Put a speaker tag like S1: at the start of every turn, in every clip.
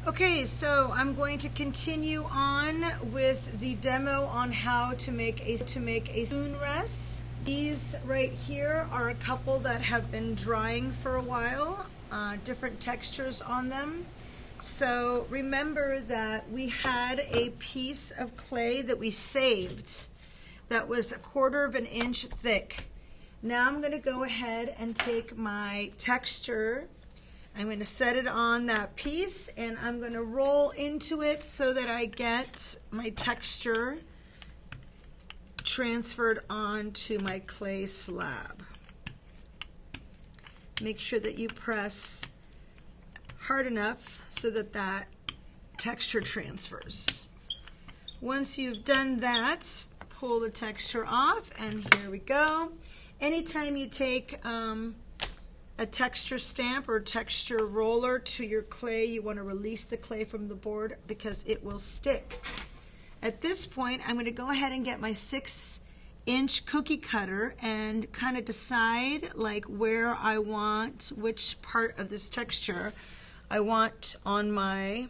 S1: Okay, so I'm going to continue on with the demo on how to make a spoon rest. These right here are a couple that have been drying for a while, different textures on them. So remember that we had a piece of clay that we saved that was 1/4 of an inch thick. Now I'm going to go ahead and take my texture. I'm going to set it on that piece and I'm going to roll into it so that I get my texture transferred onto my clay slab. Make sure that you press hard enough so that that texture transfers. Once you've done that, pull the texture off and here we go. Anytime you take a texture stamp or texture roller to your clay, you want to release the clay from the board because it will stick. At this point, I'm going to go ahead and get my 6-inch cookie cutter and kind of decide like where I want, which part of this texture I want on my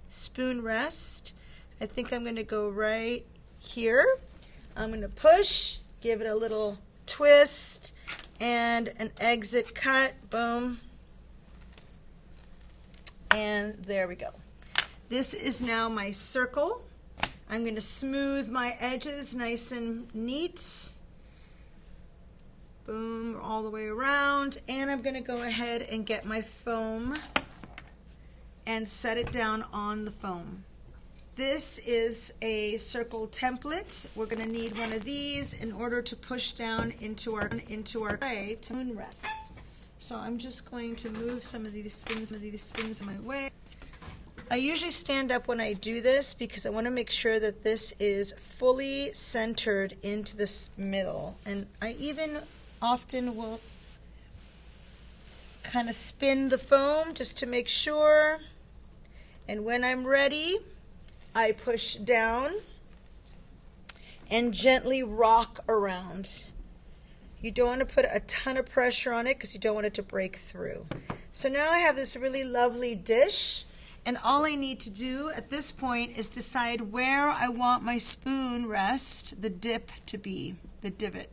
S1: spoon rest. I think I'm going to go right here. I'm going to push, give it a little twist, and an exit cut, boom, and there we go. This is now my circle. I'm going to smooth my edges nice and neat, boom, all the way around, and I'm going to go ahead and get my foam and set it down on the foam. This is a circle template. We're going to need one of these in order to push down into our clay to spoon rest. So I'm just going to move some of these things in my way. I usually stand up when I do this because I want to make sure that this is fully centered into this middle. And I even often will kind of spin the foam just to make sure. And when I'm ready, I push down and gently rock around. You don't want to put a ton of pressure on it because you don't want it to break through. So now I have this really lovely dish, and all I need to do at this point is decide where I want my spoon rest, the dip to be, the divot.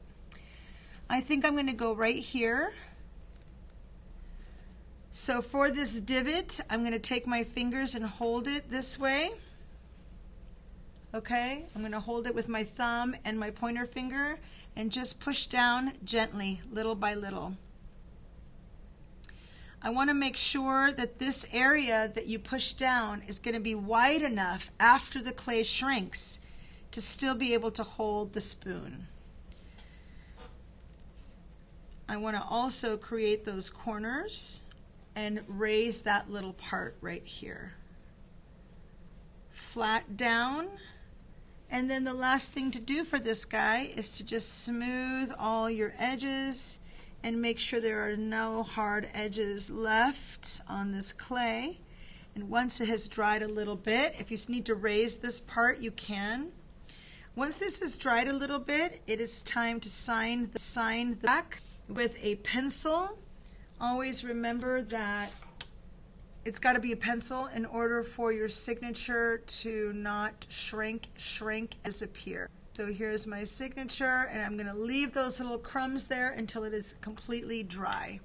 S1: I think I'm going to go right here. So for this divot, I'm going to take my fingers and hold it this way. Okay, I'm going to hold it with my thumb and my pointer finger and just push down gently, little by little. I want to make sure that this area that you push down is going to be wide enough after the clay shrinks to still be able to hold the spoon. I want to also create those corners and raise that little part right here. Flat down. And then the last thing to do for this guy is to just smooth all your edges and make sure there are no hard edges left on this clay. And once it has dried a little bit, if you need to raise this part, you can. Once this has dried a little bit, it is time to sign the back with a pencil. Always remember that it's got to be a pencil in order for your signature to not shrink, disappear. So here's my signature, and I'm going to leave those little crumbs there until it is completely dry.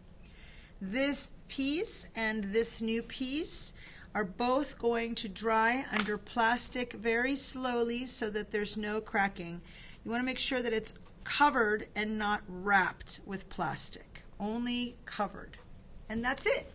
S1: This piece and this new piece are both going to dry under plastic very slowly so that there's no cracking. You want to make sure that it's covered and not wrapped with plastic, only covered. And that's it.